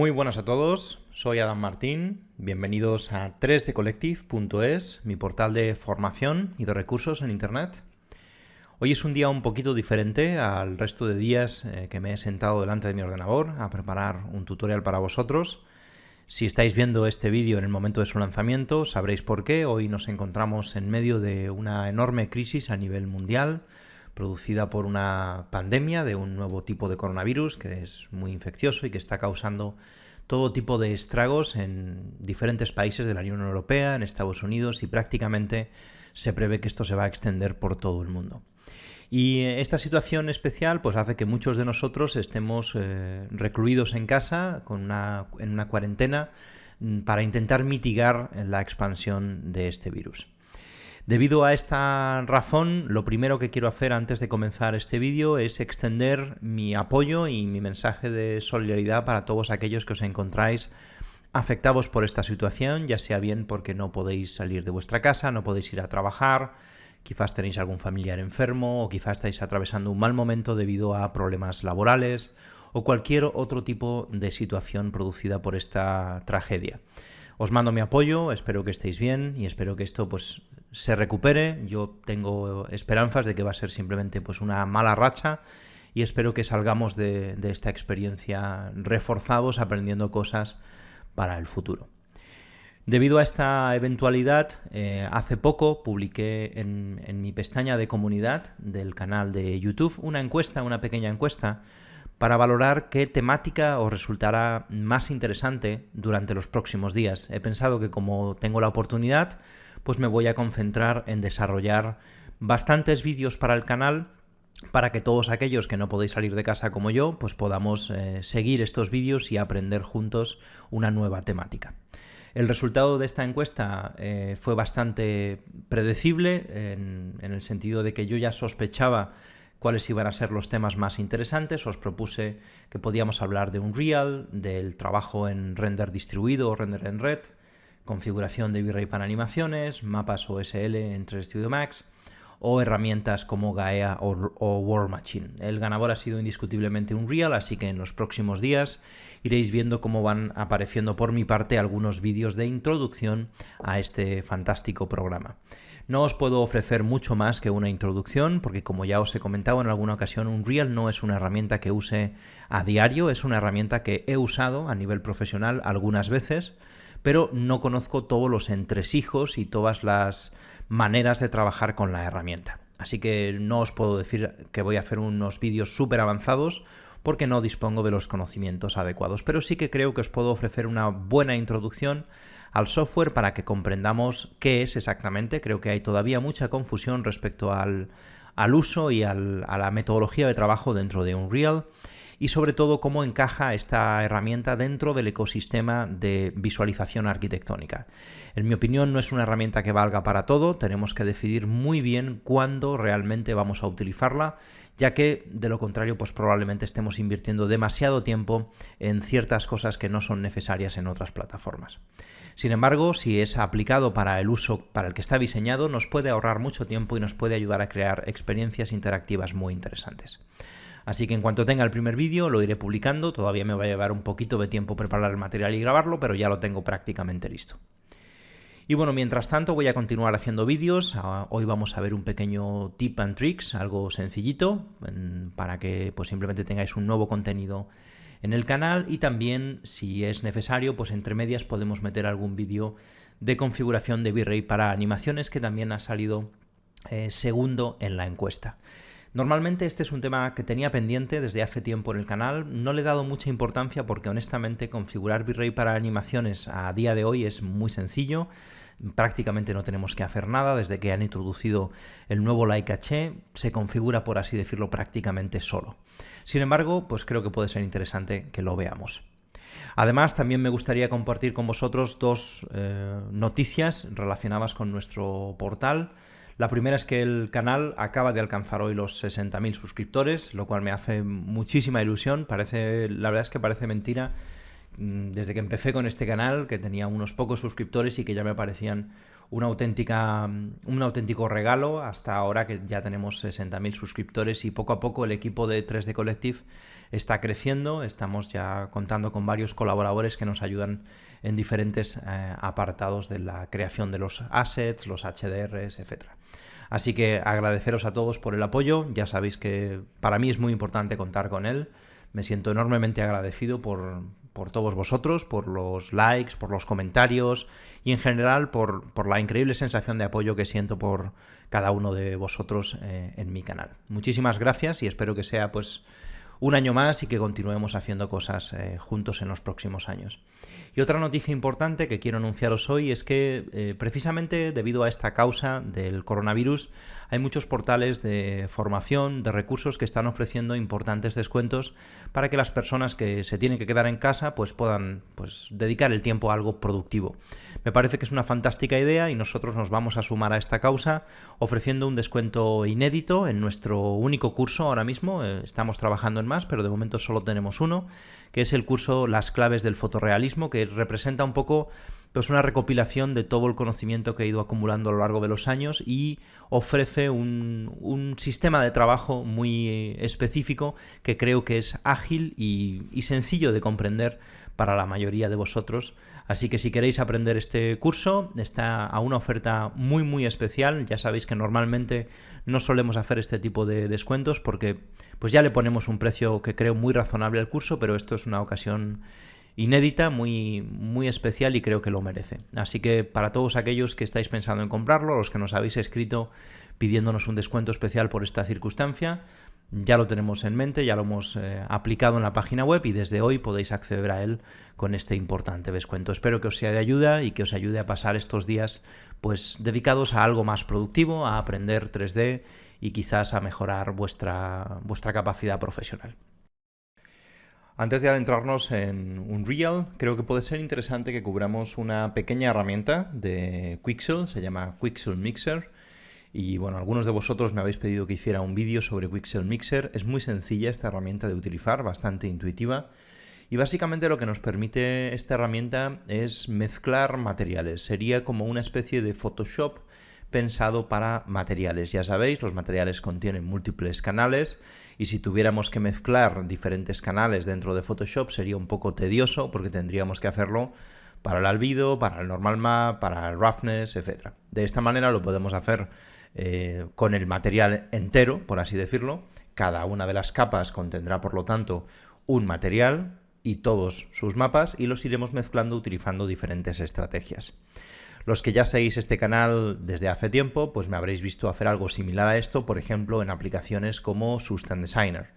Muy buenas a todos, soy Adam Martín, bienvenidos a 3dcollective.es, mi portal de formación y de recursos en Internet. Hoy es un día un poquito diferente al resto de días que me he sentado delante de mi ordenador a preparar un tutorial para vosotros. Si estáis viendo este vídeo en el momento de su lanzamiento, sabréis por qué. Hoy nos encontramos en medio de una enorme crisis a nivel mundial, producida por una pandemia de un nuevo tipo de coronavirus que es muy infeccioso y que está causando todo tipo de estragos en diferentes países de la Unión Europea, en Estados Unidos, y prácticamente se prevé que esto se va a extender por todo el mundo. Y esta situación especial pues hace que muchos de nosotros estemos recluidos en casa en una cuarentena para intentar mitigar la expansión de este virus. Debido a esta razón, lo primero que quiero hacer antes de comenzar este vídeo es extender mi apoyo y mi mensaje de solidaridad para todos aquellos que os encontráis afectados por esta situación, ya sea bien porque no podéis salir de vuestra casa, no podéis ir a trabajar, quizás tenéis algún familiar enfermo o quizás estáis atravesando un mal momento debido a problemas laborales o cualquier otro tipo de situación producida por esta tragedia. Os mando mi apoyo, espero que estéis bien y espero que esto pues se recupere. Yo tengo esperanzas de que va a ser simplemente pues una mala racha y espero que salgamos de esta experiencia reforzados, aprendiendo cosas para el futuro. Debido a esta eventualidad, hace poco publiqué en mi pestaña de comunidad del canal de YouTube una pequeña encuesta para valorar qué temática os resultará más interesante durante los próximos días. He pensado que como tengo la oportunidad, pues me voy a concentrar en desarrollar bastantes vídeos para el canal para que todos aquellos que no podéis salir de casa como yo, pues podamos seguir estos vídeos y aprender juntos una nueva temática. El resultado de esta encuesta fue bastante predecible en el sentido de que yo ya sospechaba cuáles iban a ser los temas más interesantes. Os propuse que podíamos hablar de Unreal, del trabajo en render distribuido o render en red, configuración de V-Ray para animaciones, mapas OSL en 3ds Studio Max o herramientas como Gaea o World Machine. El ganador ha sido indiscutiblemente Unreal, así que en los próximos días iréis viendo cómo van apareciendo por mi parte algunos vídeos de introducción a este fantástico programa. No os puedo ofrecer mucho más que una introducción, porque como ya os he comentado en alguna ocasión, Unreal no es una herramienta que use a diario, es una herramienta que he usado a nivel profesional algunas veces, pero no conozco todos los entresijos y todas las maneras de trabajar con la herramienta. Así que no os puedo decir que voy a hacer unos vídeos súper avanzados porque no dispongo de los conocimientos adecuados, pero sí que creo que os puedo ofrecer una buena introducción al software para que comprendamos qué es exactamente. Creo que hay todavía mucha confusión respecto al uso y a la metodología de trabajo dentro de Unreal y sobre todo cómo encaja esta herramienta dentro del ecosistema de visualización arquitectónica. En mi opinión no es una herramienta que valga para todo, tenemos que decidir muy bien cuándo realmente vamos a utilizarla, ya que de lo contrario pues probablemente estemos invirtiendo demasiado tiempo en ciertas cosas que no son necesarias en otras plataformas. Sin embargo, si es aplicado para el uso para el que está diseñado, nos puede ahorrar mucho tiempo y nos puede ayudar a crear experiencias interactivas muy interesantes. Así que en cuanto tenga el primer vídeo lo iré publicando, todavía me va a llevar un poquito de tiempo preparar el material y grabarlo, pero ya lo tengo prácticamente listo. Y bueno, mientras tanto voy a continuar haciendo vídeos. Hoy vamos a ver un pequeño tip and tricks, algo sencillito, para que pues simplemente tengáis un nuevo contenido en el canal y también, si es necesario, pues entre medias podemos meter algún vídeo de configuración de V-Ray para animaciones que también ha salido segundo en la encuesta. Normalmente este es un tema que tenía pendiente desde hace tiempo en el canal, no le he dado mucha importancia porque honestamente configurar V-Ray para animaciones a día de hoy es muy sencillo, prácticamente no tenemos que hacer nada. Desde que han introducido el nuevo Like Caché se configura, por así decirlo, prácticamente solo. Sin embargo, pues creo que puede ser interesante que lo veamos. Además, también me gustaría compartir con vosotros dos noticias relacionadas con nuestro portal. La primera es que el canal acaba de alcanzar hoy los 60.000 suscriptores, lo cual me hace muchísima ilusión. La verdad es que parece mentira, desde que empecé con este canal, que tenía unos pocos suscriptores y que ya me parecían un auténtico regalo hasta ahora que ya tenemos 60.000 suscriptores y poco a poco el equipo de 3D Collective está creciendo. Estamos ya contando con varios colaboradores que nos ayudan en diferentes apartados de la creación de los assets, los HDRs, etc. Así que agradeceros a todos por el apoyo. Ya sabéis que para mí es muy importante contar con él. Me siento enormemente agradecido por todos vosotros, por los likes, por los comentarios y en general por la increíble sensación de apoyo que siento por cada uno de vosotros en mi canal. Muchísimas gracias y espero que sea pues un año más y que continuemos haciendo cosas juntos en los próximos años. Y otra noticia importante que quiero anunciaros hoy es que precisamente debido a esta causa del coronavirus hay muchos portales de formación, de recursos que están ofreciendo importantes descuentos para que las personas que se tienen que quedar en casa pues puedan dedicar el tiempo a algo productivo. Me parece que es una fantástica idea y nosotros nos vamos a sumar a esta causa ofreciendo un descuento inédito en nuestro único curso ahora mismo. Estamos trabajando en más, pero de momento solo tenemos uno, que es el curso Las claves del fotorrealismo, que representa un poco pues una recopilación de todo el conocimiento que he ido acumulando a lo largo de los años y ofrece un sistema de trabajo muy específico que creo que es ágil y sencillo de comprender para la mayoría de vosotros. Así que si queréis aprender este curso, está a una oferta muy especial. Ya sabéis que normalmente no solemos hacer este tipo de descuentos porque pues ya le ponemos un precio que creo muy razonable al curso, pero esto es una ocasión inédita, muy especial y creo que lo merece. Así que para todos aquellos que estáis pensando en comprarlo, los que nos habéis escrito pidiéndonos un descuento especial por esta circunstancia, ya lo tenemos en mente, ya lo hemos aplicado en la página web y desde hoy podéis acceder a él con este importante descuento. Espero que os sea de ayuda y que os ayude a pasar estos días pues dedicados a algo más productivo, a aprender 3D y quizás a mejorar vuestra capacidad profesional. Antes de adentrarnos en Unreal, creo que puede ser interesante que cubramos una pequeña herramienta de Quixel, se llama Quixel Mixer. Y bueno, algunos de vosotros me habéis pedido que hiciera un vídeo sobre Quixel Mixer. Es muy sencilla esta herramienta de utilizar, bastante intuitiva. Y básicamente lo que nos permite esta herramienta es mezclar materiales. Sería como una especie de Photoshop pensado para materiales. Ya sabéis, los materiales contienen múltiples canales y si tuviéramos que mezclar diferentes canales dentro de Photoshop sería un poco tedioso porque tendríamos que hacerlo para el albedo, para el normal map, para el roughness, etc. De esta manera lo podemos hacer con el material entero, por así decirlo. Cada una de las capas contendrá, por lo tanto, un material y todos sus mapas y los iremos mezclando utilizando diferentes estrategias. Los que ya seguís este canal desde hace tiempo, pues me habréis visto hacer algo similar a esto, por ejemplo, en aplicaciones como Substance Designer.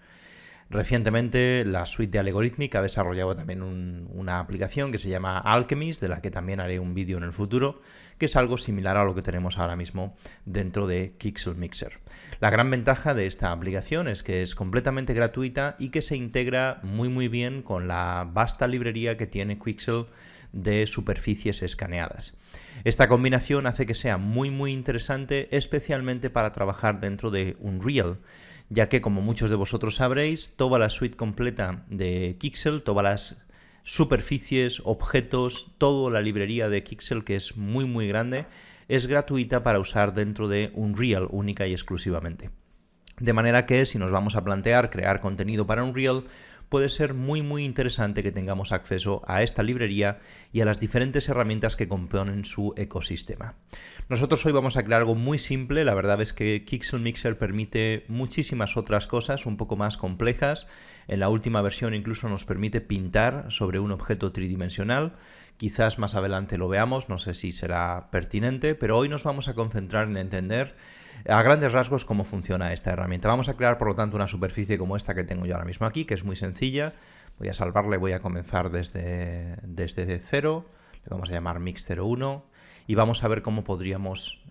Recientemente la suite de Allegorithmic ha desarrollado también una aplicación que se llama Alchemist, de la que también haré un vídeo en el futuro, que es algo similar a lo que tenemos ahora mismo dentro de Quixel Mixer. La gran ventaja de esta aplicación es que es completamente gratuita y que se integra muy bien con la vasta librería que tiene Quixel de superficies escaneadas. Esta combinación hace que sea muy interesante, especialmente para trabajar dentro de Unreal, ya que, como muchos de vosotros sabréis, toda la suite completa de Quixel, todas las superficies, objetos, toda la librería de Quixel, que es muy grande, es gratuita para usar dentro de Unreal única y exclusivamente. De manera que si nos vamos a plantear crear contenido para Unreal, puede ser muy interesante que tengamos acceso a esta librería y a las diferentes herramientas que componen su ecosistema. Nosotros hoy vamos a crear algo muy simple. La verdad es que Quixel Mixer permite muchísimas otras cosas un poco más complejas. En la última versión incluso nos permite pintar sobre un objeto tridimensional. Quizás más adelante lo veamos, no sé si será pertinente, pero hoy nos vamos a concentrar en entender a grandes rasgos cómo funciona esta herramienta. Vamos a crear, por lo tanto, una superficie como esta que tengo yo ahora mismo aquí, que es muy sencilla. Voy a salvarle, voy a comenzar desde cero. Le vamos a llamar Mix01 y vamos a ver cómo podríamos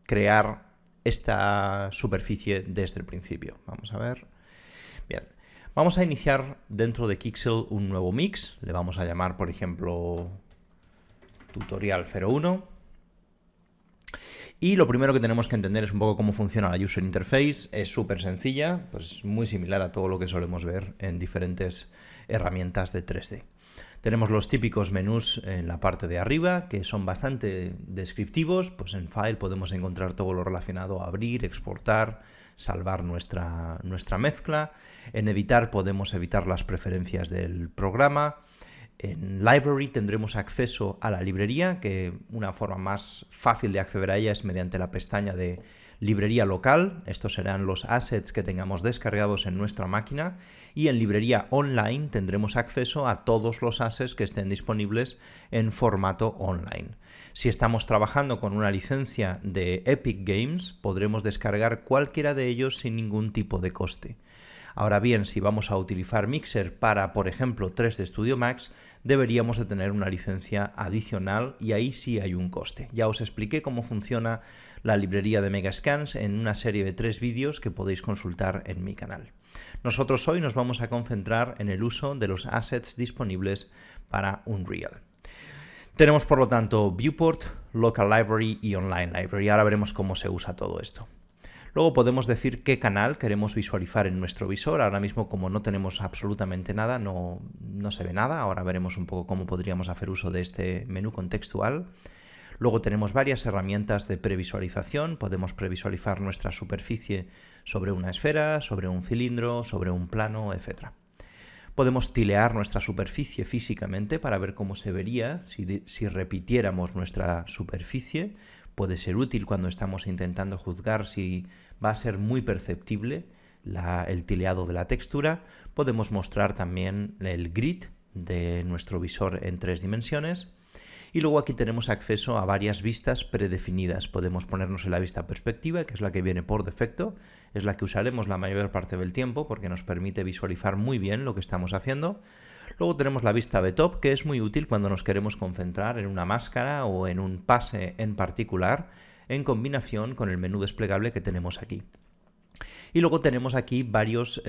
crear esta superficie desde el principio. Vamos a ver. Bien. Vamos a iniciar dentro de Quixel un nuevo mix. Le vamos a llamar, por ejemplo, Tutorial 01. Y lo primero que tenemos que entender es un poco cómo funciona la User Interface. Es súper sencilla, pues muy similar a todo lo que solemos ver en diferentes herramientas de 3D. Tenemos los típicos menús en la parte de arriba, que son bastante descriptivos. Pues en File podemos encontrar todo lo relacionado a abrir, exportar, salvar nuestra mezcla. En Editar podemos editar las preferencias del programa. En Library tendremos acceso a la librería, que una forma más fácil de acceder a ella es mediante la pestaña de librería local. Estos serán los assets que tengamos descargados en nuestra máquina. Y en librería online tendremos acceso a todos los assets que estén disponibles en formato online. Si estamos trabajando con una licencia de Epic Games, podremos descargar cualquiera de ellos sin ningún tipo de coste. Ahora bien, si vamos a utilizar Mixer para, por ejemplo, 3D Studio Max, deberíamos de tener una licencia adicional y ahí sí hay un coste. Ya os expliqué cómo funciona la librería de Megascans en una serie de 3 vídeos que podéis consultar en mi canal. Nosotros hoy nos vamos a concentrar en el uso de los assets disponibles para Unreal. Tenemos, por lo tanto, Viewport, Local Library y Online Library. Ahora veremos cómo se usa todo esto. Luego podemos decir qué canal queremos visualizar en nuestro visor. Ahora mismo, como no tenemos absolutamente nada, no se ve nada. Ahora veremos un poco cómo podríamos hacer uso de este menú contextual. Luego tenemos varias herramientas de previsualización. Podemos previsualizar nuestra superficie sobre una esfera, sobre un cilindro, sobre un plano, etc. Podemos tilear nuestra superficie físicamente para ver cómo se vería si repitiéramos nuestra superficie. Puede ser útil cuando estamos intentando juzgar si va a ser muy perceptible el tileado de la textura. Podemos mostrar también el grid de nuestro visor en 3 dimensiones. Y luego aquí tenemos acceso a varias vistas predefinidas. Podemos ponernos en la vista perspectiva, que es la que viene por defecto. Es la que usaremos la mayor parte del tiempo porque nos permite visualizar muy bien lo que estamos haciendo. Luego tenemos la vista de top, que es muy útil cuando nos queremos concentrar en una máscara o en un pase en particular, en combinación con el menú desplegable que tenemos aquí. Y luego tenemos aquí varios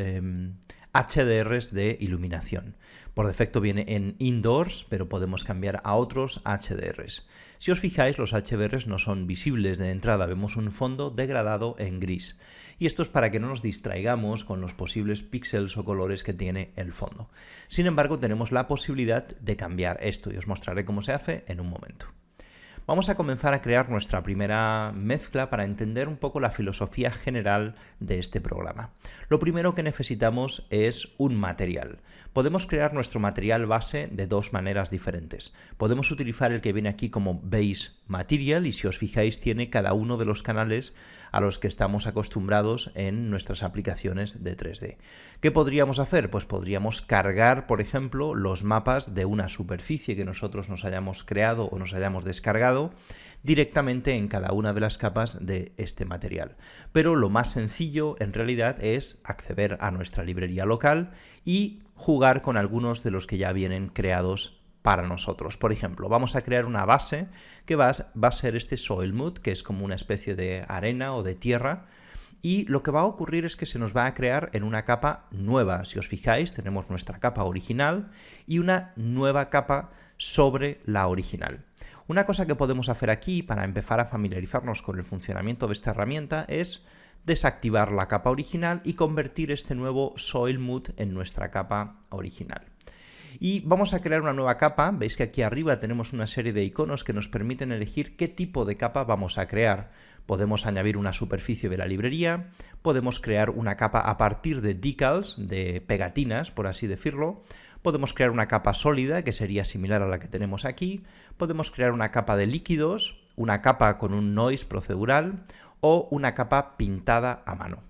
HDRs de iluminación. Por defecto viene en Indoors, pero podemos cambiar a otros HDRs. Si os fijáis, los HDRs no son visibles de entrada, vemos un fondo degradado en gris. Y esto es para que no nos distraigamos con los posibles píxeles o colores que tiene el fondo. Sin embargo, tenemos la posibilidad de cambiar esto y os mostraré cómo se hace en un momento. Vamos a comenzar a crear nuestra primera mezcla para entender un poco la filosofía general de este programa. Lo primero que necesitamos es un material. Podemos crear nuestro material base de 2 maneras diferentes. Podemos utilizar el que viene aquí como Base Material y si os fijáis tiene cada uno de los canales a los que estamos acostumbrados en nuestras aplicaciones de 3D. ¿Qué podríamos hacer? Pues podríamos cargar, por ejemplo, los mapas de una superficie que nosotros nos hayamos creado o nos hayamos descargado directamente en cada una de las capas de este material. Pero lo más sencillo en realidad es acceder a nuestra librería local y jugar con algunos de los que ya vienen creados para nosotros. Por ejemplo, vamos a crear una base que va a ser este Soil Mood, que es como una especie de arena o de tierra. Y lo que va a ocurrir es que se nos va a crear en una capa nueva. Si os fijáis, tenemos nuestra capa original y una nueva capa sobre la original. Una cosa que podemos hacer aquí para empezar a familiarizarnos con el funcionamiento de esta herramienta es desactivar la capa original y convertir este nuevo Soil Mood en nuestra capa original. Y vamos a crear una nueva capa. Veis que aquí arriba tenemos una serie de iconos que nos permiten elegir qué tipo de capa vamos a crear. Podemos añadir una superficie de la librería, podemos crear una capa a partir de decals, de pegatinas, por así decirlo. Podemos crear una capa sólida, que sería similar a la que tenemos aquí. Podemos crear una capa de líquidos, una capa con un noise procedural o una capa pintada a mano.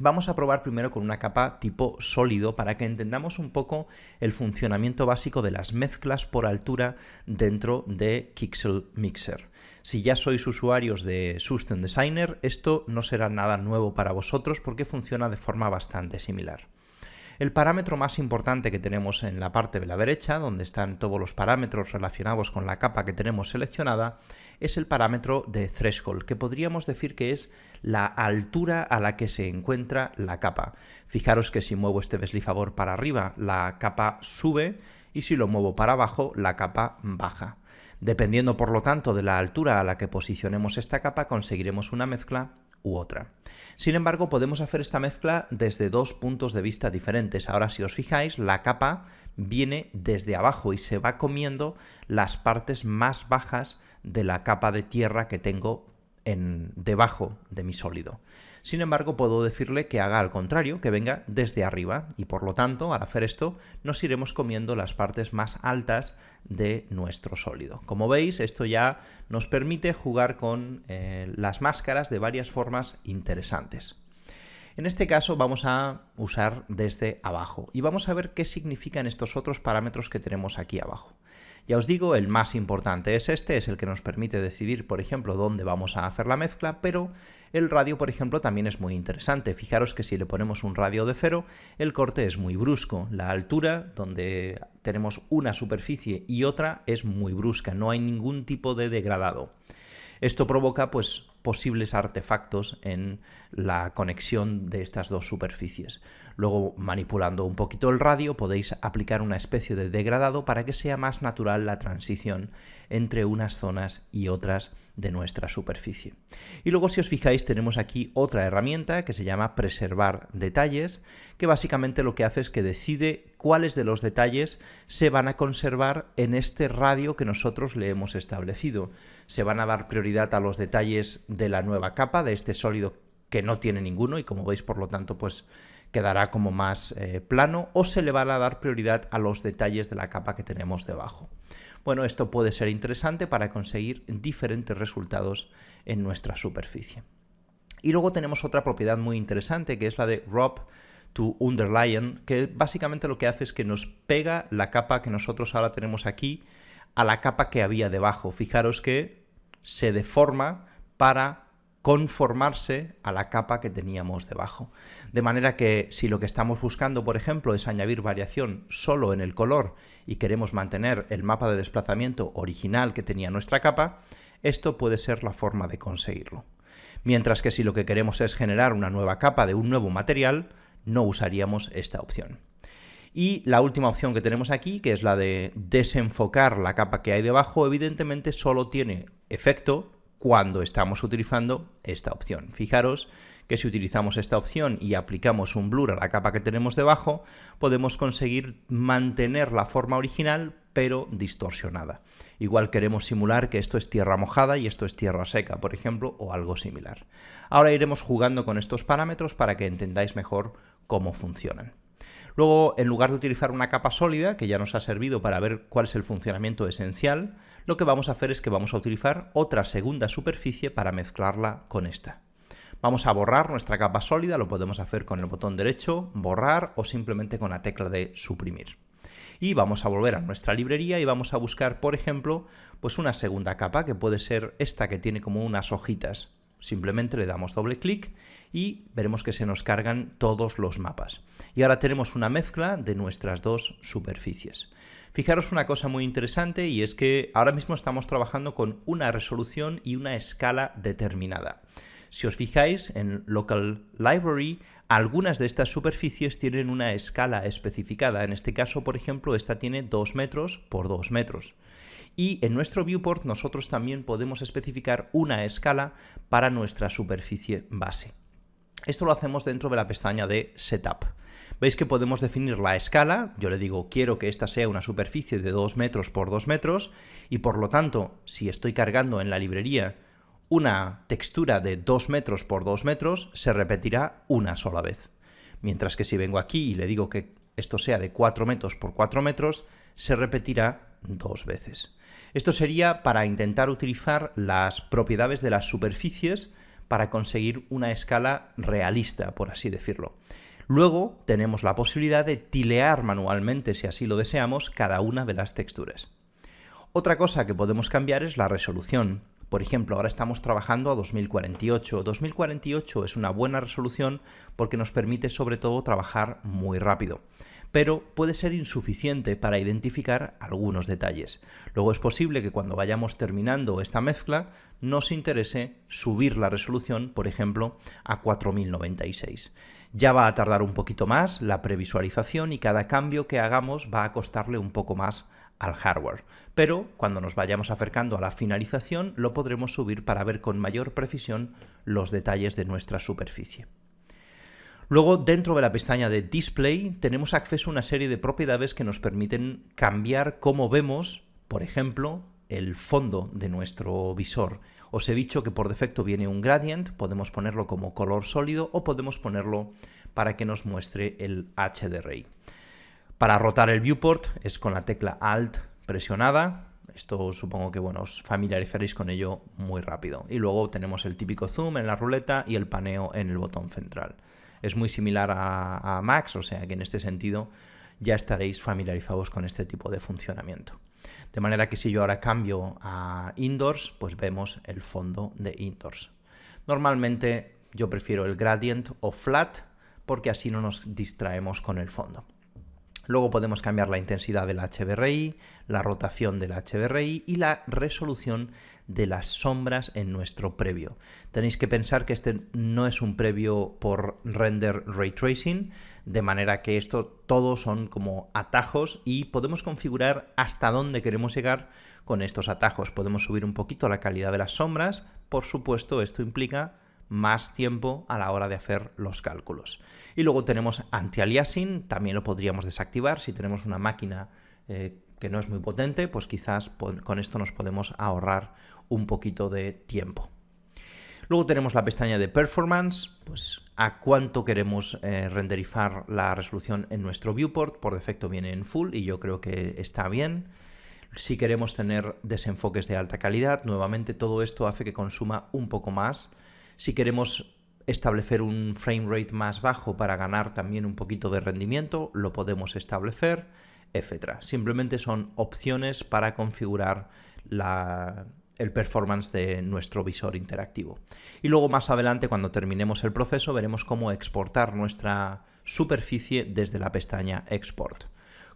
Vamos a probar primero con una capa tipo sólido para que entendamos un poco el funcionamiento básico de las mezclas por altura dentro de Quixel Mixer. Si ya sois usuarios de System Designer, esto no será nada nuevo para vosotros porque funciona de forma bastante similar. El parámetro más importante que tenemos en la parte de la derecha, donde están todos los parámetros relacionados con la capa que tenemos seleccionada, es el parámetro de threshold, que podríamos decir que es la altura a la que se encuentra la capa. Fijaros que si muevo este deslizador para arriba, la capa sube y si lo muevo para abajo, la capa baja. Dependiendo, por lo tanto, de la altura a la que posicionemos esta capa, conseguiremos una mezcla u otra. Sin embargo, podemos hacer esta mezcla desde dos puntos de vista diferentes. Ahora, si os fijáis, la capa viene desde abajo y se va comiendo las partes más bajas de la capa de tierra que tengo debajo de mi sólido. Sin embargo, puedo decirle que haga al contrario, que venga desde arriba, y por lo tanto, al hacer esto, nos iremos comiendo las partes más altas de nuestro sólido. Como veis, esto ya nos permite jugar con las máscaras de varias formas interesantes. En este caso vamos a usar desde abajo y vamos a ver qué significan estos otros parámetros que tenemos aquí abajo. Ya os digo, el más importante es este, es el que nos permite decidir, por ejemplo, dónde vamos a hacer la mezcla, pero el radio, por ejemplo, también es muy interesante. Fijaros que si le ponemos un radio de 0, el corte es muy brusco. La altura, donde tenemos una superficie y otra, es muy brusca, no hay ningún tipo de degradado. Esto provoca, pues, posibles artefactos en la conexión de estas dos superficies. Luego, manipulando un poquito el radio, podéis aplicar una especie de degradado para que sea más natural la transición entre unas zonas y otras de nuestra superficie. Y luego, si os fijáis, tenemos aquí otra herramienta que se llama preservar detalles, que básicamente lo que hace es que decide cuáles de los detalles se van a conservar en este radio que nosotros le hemos establecido. Se van a dar prioridad a los detalles de la nueva capa, de este sólido que no tiene ninguno y, como veis, por lo tanto, pues quedará como más plano, o se le van a dar prioridad a los detalles de la capa que tenemos debajo. Bueno, esto puede ser interesante para conseguir diferentes resultados en nuestra superficie. Y luego tenemos otra propiedad muy interesante, que es la de Wrap to Underline, que básicamente lo que hace es que nos pega la capa que nosotros ahora tenemos aquí a la capa que había debajo. Fijaros que se deforma para conformarse a la capa que teníamos debajo. De manera que si lo que estamos buscando, por ejemplo, es añadir variación solo en el color y queremos mantener el mapa de desplazamiento original que tenía nuestra capa, esto puede ser la forma de conseguirlo. Mientras que si lo que queremos es generar una nueva capa de un nuevo material, no usaríamos esta opción. Y la última opción que tenemos aquí, que es la de desenfocar la capa que hay debajo, evidentemente solo tiene efecto cuando estamos utilizando esta opción. Fijaros que si utilizamos esta opción y aplicamos un blur a la capa que tenemos debajo, podemos conseguir mantener la forma original, pero distorsionada. Igual queremos simular que esto es tierra mojada y esto es tierra seca, por ejemplo, o algo similar. Ahora iremos jugando con estos parámetros para que entendáis mejor cómo funcionan. Luego, en lugar de utilizar una capa sólida, que ya nos ha servido para ver cuál es el funcionamiento esencial, lo que vamos a hacer es que vamos a utilizar otra segunda superficie para mezclarla con esta. Vamos a borrar nuestra capa sólida, lo podemos hacer con el botón derecho, borrar, o simplemente con la tecla de suprimir. Y vamos a volver a nuestra librería y vamos a buscar, por ejemplo, pues una segunda capa, que puede ser esta que tiene como unas hojitas. Simplemente le damos doble clic y veremos que se nos cargan todos los mapas. Y ahora tenemos una mezcla de nuestras dos superficies. Fijaros una cosa muy interesante, y es que ahora mismo estamos trabajando con una resolución y una escala determinada. Si os fijáis en Local Library, algunas de estas superficies tienen una escala especificada. En este caso, por ejemplo, esta tiene 2 metros por 2 metros. Y en nuestro viewport nosotros también podemos especificar una escala para nuestra superficie base. Esto lo hacemos dentro de la pestaña de Setup. Veis que podemos definir la escala. Yo le digo, quiero que esta sea una superficie de 2 metros por 2 metros, y por lo tanto, si estoy cargando en la librería una textura de 2 metros por 2 metros, se repetirá una sola vez. Mientras que si vengo aquí y le digo que esto sea de 4 metros por 4 metros, se repetirá 2 veces. Esto sería para intentar utilizar las propiedades de las superficies para conseguir una escala realista, por así decirlo. Luego tenemos la posibilidad de tilear manualmente, si así lo deseamos, cada una de las texturas. Otra cosa que podemos cambiar es la resolución. Por ejemplo, ahora estamos trabajando a 2048. 2048 es una buena resolución porque nos permite sobre todo trabajar muy rápido, pero puede ser insuficiente para identificar algunos detalles. Luego es posible que cuando vayamos terminando esta mezcla nos interese subir la resolución, por ejemplo, a 4096. Ya va a tardar un poquito más la previsualización y cada cambio que hagamos va a costarle un poco más al hardware. Pero cuando nos vayamos acercando a la finalización lo podremos subir para ver con mayor precisión los detalles de nuestra superficie. Luego, dentro de la pestaña de Display, tenemos acceso a una serie de propiedades que nos permiten cambiar cómo vemos, por ejemplo, el fondo de nuestro visor. Os he dicho que por defecto viene un gradient, podemos ponerlo como color sólido o podemos ponerlo para que nos muestre el HDRI. Para rotar el viewport es con la tecla Alt presionada. Esto supongo que os familiarizaréis con ello muy rápido. Y luego tenemos el típico zoom en la ruleta y el paneo en el botón central. Es muy similar a Max, o sea que en este sentido ya estaréis familiarizados con este tipo de funcionamiento. De manera que si yo ahora cambio a Indoors, pues vemos el fondo de Indoors. Normalmente yo prefiero el gradient o flat porque así no nos distraemos con el fondo. Luego podemos cambiar la intensidad del HDRI, la rotación del HDRI y la resolución de las sombras en nuestro previo. Tenéis que pensar que este no es un previo por render ray tracing, de manera que esto todo son como atajos y podemos configurar hasta dónde queremos llegar con estos atajos. Podemos subir un poquito la calidad de las sombras, por supuesto esto implica más tiempo a la hora de hacer los cálculos. Y luego tenemos anti-aliasing, también lo podríamos desactivar. Si tenemos una máquina que no es muy potente, pues quizás con esto nos podemos ahorrar un poquito de tiempo. Luego tenemos la pestaña de Performance, pues a cuánto queremos renderizar la resolución en nuestro viewport. Por defecto viene en Full y yo creo que está bien. Si queremos tener desenfoques de alta calidad, nuevamente todo esto hace que consuma un poco más. Si queremos establecer un frame rate más bajo para ganar también un poquito de rendimiento, lo podemos establecer, etc. Simplemente son opciones para configurar el performance de nuestro visor interactivo. Y luego más adelante, cuando terminemos el proceso, veremos cómo exportar nuestra superficie desde la pestaña Export.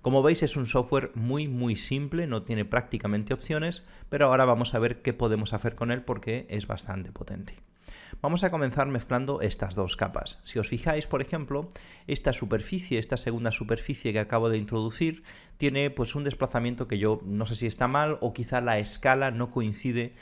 Como veis, es un software muy simple, no tiene prácticamente opciones, pero ahora vamos a ver qué podemos hacer con él porque es bastante potente. Vamos a comenzar mezclando estas dos capas. Si os fijáis, por ejemplo, esta segunda superficie que acabo de introducir, tiene pues un desplazamiento que yo no sé si está mal o quizá la escala no coincide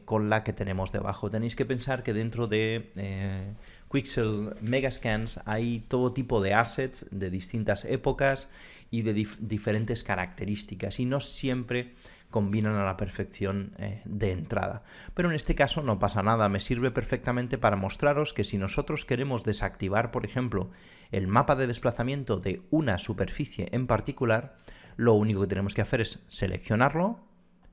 con la que tenemos debajo. Tenéis que pensar que dentro de Quixel Megascans hay todo tipo de assets de distintas épocas y de diferentes características y no siempre combinan a la perfección de entrada. Pero en este caso no pasa nada, me sirve perfectamente para mostraros que si nosotros queremos desactivar, por ejemplo, el mapa de desplazamiento de una superficie en particular, lo único que tenemos que hacer es seleccionarlo,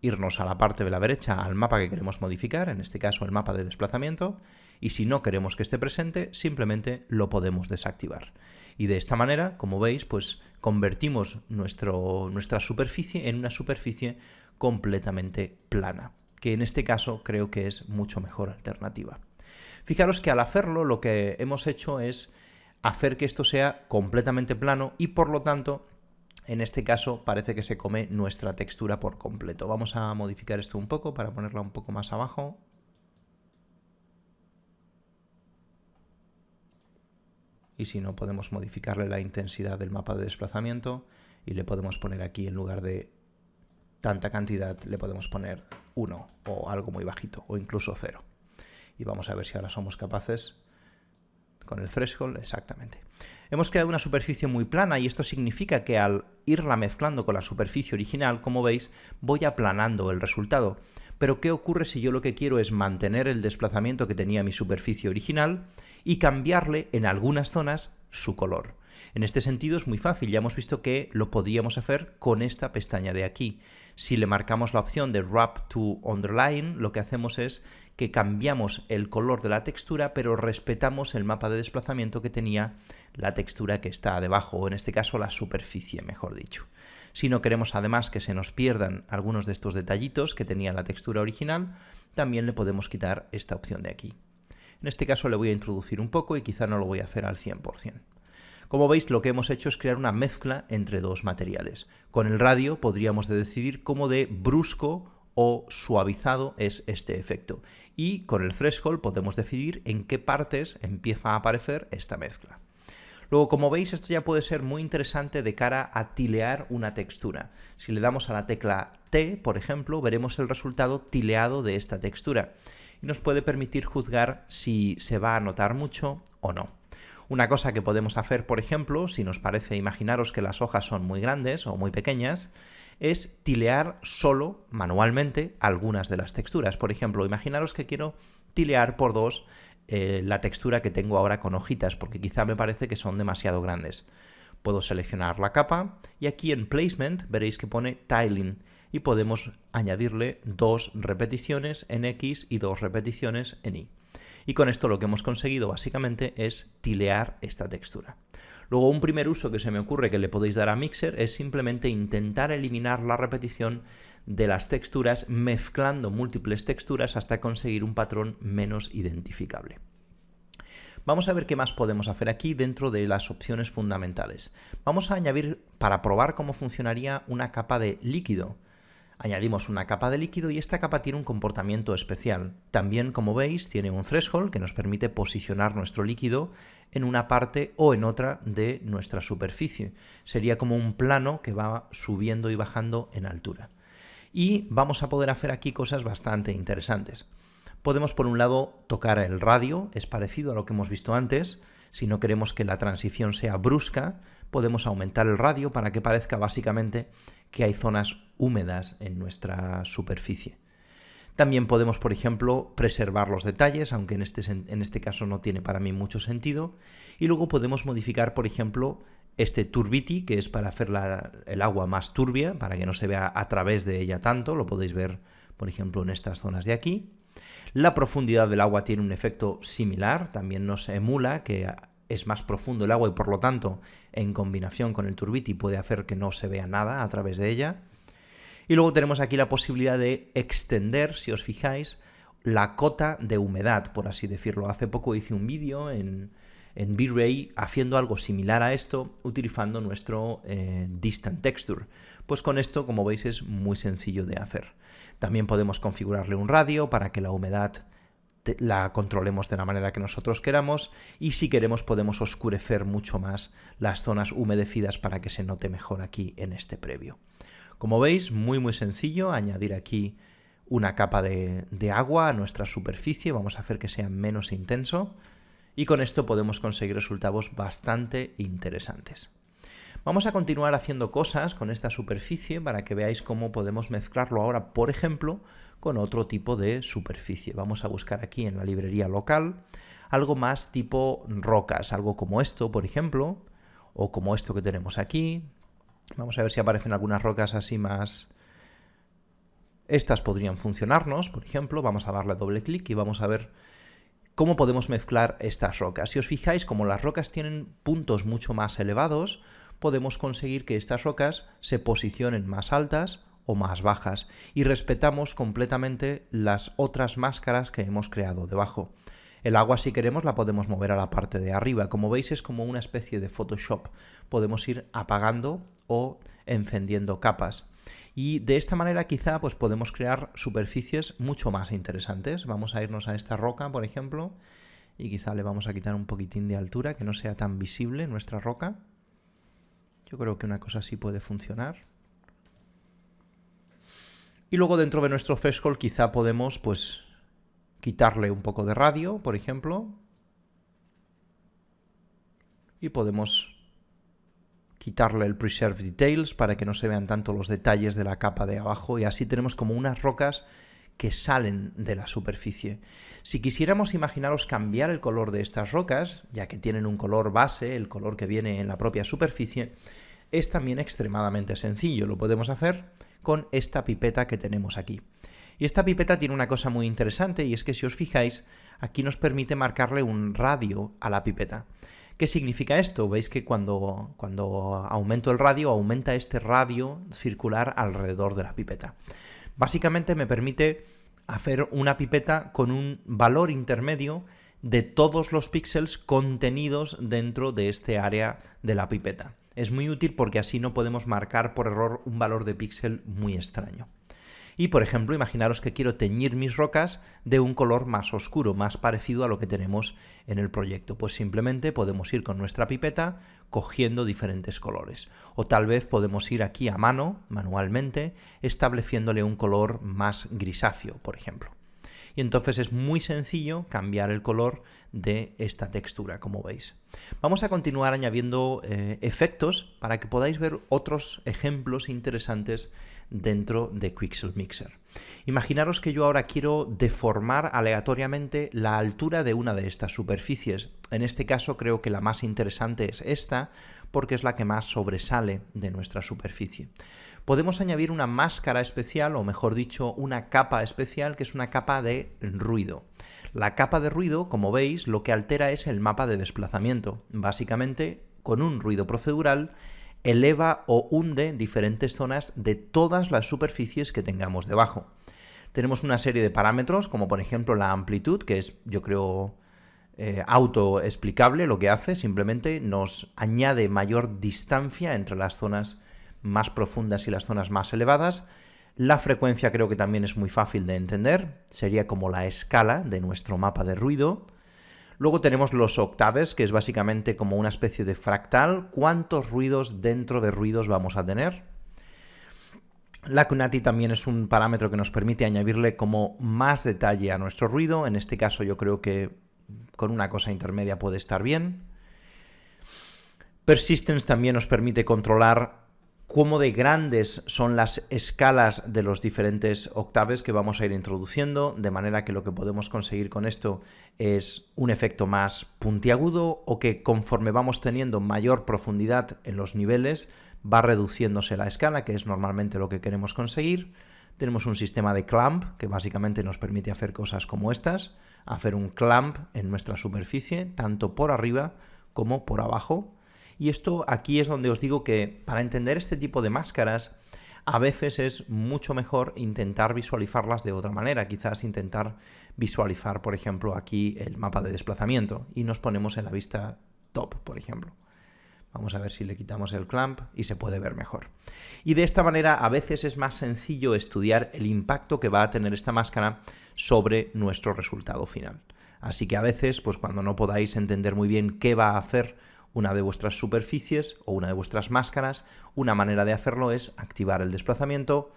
irnos a la parte de la derecha al mapa que queremos modificar, en este caso el mapa de desplazamiento, y si no queremos que esté presente, simplemente lo podemos desactivar. Y de esta manera, como veis, pues convertimos nuestra superficie en una superficie completamente plana, que en este caso creo que es mucho mejor alternativa. Fijaros que al hacerlo lo que hemos hecho es hacer que esto sea completamente plano y por lo tanto en este caso parece que se come nuestra textura por completo. Vamos a modificar esto un poco para ponerla un poco más abajo. Y si no, podemos modificarle la intensidad del mapa de desplazamiento y le podemos poner aquí, en lugar de tanta cantidad, le podemos poner 1 o algo muy bajito o incluso 0. Y vamos a ver si ahora somos capaces con el threshold. Exactamente. Hemos creado una superficie muy plana y esto significa que al irla mezclando con la superficie original, como veis, voy aplanando el resultado. Pero ¿qué ocurre si yo lo que quiero es mantener el desplazamiento que tenía mi superficie original y cambiarle en algunas zonas su color? En este sentido es muy fácil, ya hemos visto que lo podríamos hacer con esta pestaña de aquí. Si le marcamos la opción de Wrap to Underline, lo que hacemos es que cambiamos el color de la textura, pero respetamos el mapa de desplazamiento que tenía la textura que está debajo, o en este caso la superficie, mejor dicho. Si no queremos además que se nos pierdan algunos de estos detallitos que tenía la textura original, también le podemos quitar esta opción de aquí. En este caso le voy a introducir un poco y quizá no lo voy a hacer al 100%. Como veis, lo que hemos hecho es crear una mezcla entre dos materiales. Con el radio podríamos decidir cómo de brusco o suavizado es este efecto. Y con el threshold podemos decidir en qué partes empieza a aparecer esta mezcla. Luego, como veis, esto ya puede ser muy interesante de cara a tilear una textura. Si le damos a la tecla T, por ejemplo, veremos el resultado tileado de esta textura y nos puede permitir juzgar si se va a notar mucho o no. Una cosa que podemos hacer, por ejemplo, si nos parece, imaginaros que las hojas son muy grandes o muy pequeñas, es tilear solo, manualmente, algunas de las texturas. Por ejemplo, imaginaros que quiero tilear por 2 la textura que tengo ahora con hojitas, porque quizá me parece que son demasiado grandes. Puedo seleccionar la capa y aquí en Placement veréis que pone Tiling y podemos añadirle 2 repeticiones en X y 2 repeticiones en Y. Y con esto lo que hemos conseguido básicamente es tilear esta textura. Luego, un primer uso que se me ocurre que le podéis dar a Mixer es simplemente intentar eliminar la repetición de las texturas mezclando múltiples texturas hasta conseguir un patrón menos identificable. Vamos a ver qué más podemos hacer aquí dentro de las opciones fundamentales. Vamos a añadir, para probar cómo funcionaría, una capa de líquido. Añadimos una capa de líquido y esta capa tiene un comportamiento especial. También, como veis, tiene un threshold que nos permite posicionar nuestro líquido en una parte o en otra de nuestra superficie. Sería como un plano que va subiendo y bajando en altura. Y vamos a poder hacer aquí cosas bastante interesantes. Podemos, por un lado, tocar el radio, es parecido a lo que hemos visto antes. Si no queremos que la transición sea brusca, podemos aumentar el radio para que parezca básicamente que hay zonas húmedas en nuestra superficie. También podemos, por ejemplo, preservar los detalles, aunque en este caso no tiene para mí mucho sentido. Y luego podemos modificar, por ejemplo, este turbidity, que es para hacer el agua más turbia, para que no se vea a través de ella tanto. Lo podéis ver, por ejemplo, en estas zonas de aquí. La profundidad del agua tiene un efecto similar, también nos emula que es más profundo el agua y por lo tanto en combinación con el turbidity puede hacer que no se vea nada a través de ella. Y luego tenemos aquí la posibilidad de extender, si os fijáis, la cota de humedad, por así decirlo. Hace poco hice un vídeo en V-Ray haciendo algo similar a esto utilizando nuestro Distant Texture. Pues con esto, como veis, es muy sencillo de hacer. También podemos configurarle un radio para que la humedad la controlemos de la manera que nosotros queramos y si queremos podemos oscurecer mucho más las zonas humedecidas para que se note mejor aquí en este previo. Como veis, muy sencillo añadir aquí una capa de agua a nuestra superficie. Vamos a hacer que sea menos intenso y con esto podemos conseguir resultados bastante interesantes. Vamos a continuar haciendo cosas con esta superficie para que veáis cómo podemos mezclarlo ahora, por ejemplo, con otro tipo de superficie. Vamos a buscar aquí en la librería local algo más tipo rocas, algo como esto, por ejemplo, o como esto que tenemos aquí. Vamos a ver si aparecen algunas rocas así más. Estas podrían funcionarnos, por ejemplo. Vamos a darle doble clic y vamos a ver cómo podemos mezclar estas rocas. Si os fijáis, como las rocas tienen puntos mucho más elevados, podemos conseguir que estas rocas se posicionen más altas o más bajas y respetamos completamente las otras máscaras que hemos creado debajo. El agua, si queremos, la podemos mover a la parte de arriba. Como veis, es como una especie de Photoshop. Podemos ir apagando o encendiendo capas. Y de esta manera quizá pues podemos crear superficies mucho más interesantes. Vamos a irnos a esta roca, por ejemplo, y quizá le vamos a quitar un poquitín de altura, que no sea tan visible nuestra roca. Yo creo que una cosa así puede funcionar. Y luego dentro de nuestro threshold quizá podemos pues quitarle un poco de radio, por ejemplo. Y podemos quitarle el Preserve Details para que no se vean tanto los detalles de la capa de abajo y así tenemos como unas rocas que salen de la superficie. Si quisiéramos, imaginaros, cambiar el color de estas rocas, ya que tienen un color base, el color que viene en la propia superficie, es también extremadamente sencillo. Lo podemos hacer con esta pipeta que tenemos aquí. Y esta pipeta tiene una cosa muy interesante y es que si os fijáis, aquí nos permite marcarle un radio a la pipeta. ¿Qué significa esto? Veis que cuando aumento el radio, aumenta este radio circular alrededor de la pipeta. Básicamente me permite hacer una pipeta con un valor intermedio de todos los píxeles contenidos dentro de este área de la pipeta. Es muy útil porque así no podemos marcar por error un valor de píxel muy extraño. Y, por ejemplo, imaginaros que quiero teñir mis rocas de un color más oscuro, más parecido a lo que tenemos en el proyecto. Pues simplemente podemos ir con nuestra pipeta cogiendo diferentes colores. O tal vez podemos ir aquí a mano, manualmente, estableciéndole un color más grisáceo, por ejemplo. Y entonces es muy sencillo cambiar el color de esta textura, como veis. Vamos a continuar añadiendo efectos para que podáis ver otros ejemplos interesantes dentro de Quixel Mixer. Imaginaros que yo ahora quiero deformar aleatoriamente la altura de una de estas superficies. En este caso creo que la más interesante es esta, porque es la que más sobresale de nuestra superficie. Podemos añadir una máscara especial, o mejor dicho, una capa especial, que es una capa de ruido. La capa de ruido, como veis, lo que altera es el mapa de desplazamiento. Básicamente, con un ruido procedural, eleva o hunde diferentes zonas de todas las superficies que tengamos debajo. Tenemos una serie de parámetros, como por ejemplo la amplitud, que es, yo creo, autoexplicable lo que hace, simplemente nos añade mayor distancia entre las zonas más profundas y las zonas más elevadas. La frecuencia creo que también es muy fácil de entender, sería como la escala de nuestro mapa de ruido. Luego tenemos los octaves, que es básicamente como una especie de fractal, cuántos ruidos dentro de ruidos vamos a tener. La QNATI también es un parámetro que nos permite añadirle como más detalle a nuestro ruido, en este caso yo creo que con una cosa intermedia puede estar bien. Persistence también nos permite controlar cómo de grandes son las escalas de los diferentes octaves que vamos a ir introduciendo, de manera que lo que podemos conseguir con esto es un efecto más puntiagudo, o que conforme vamos teniendo mayor profundidad en los niveles va reduciéndose la escala, que es normalmente lo que queremos conseguir. Tenemos un sistema de clamp que básicamente nos permite hacer cosas como estas, hacer un clamp en nuestra superficie, tanto por arriba como por abajo. Y esto aquí es donde os digo que para entender este tipo de máscaras a veces es mucho mejor intentar visualizarlas de otra manera, quizás intentar visualizar, por ejemplo, aquí el mapa de desplazamiento y nos ponemos en la vista top, por ejemplo. Vamos a ver si le quitamos el clamp y se puede ver mejor. Y de esta manera a veces es más sencillo estudiar el impacto que va a tener esta máscara sobre nuestro resultado final. Así que a veces, pues cuando no podáis entender muy bien qué va a hacer una de vuestras superficies o una de vuestras máscaras, una manera de hacerlo es activar el desplazamiento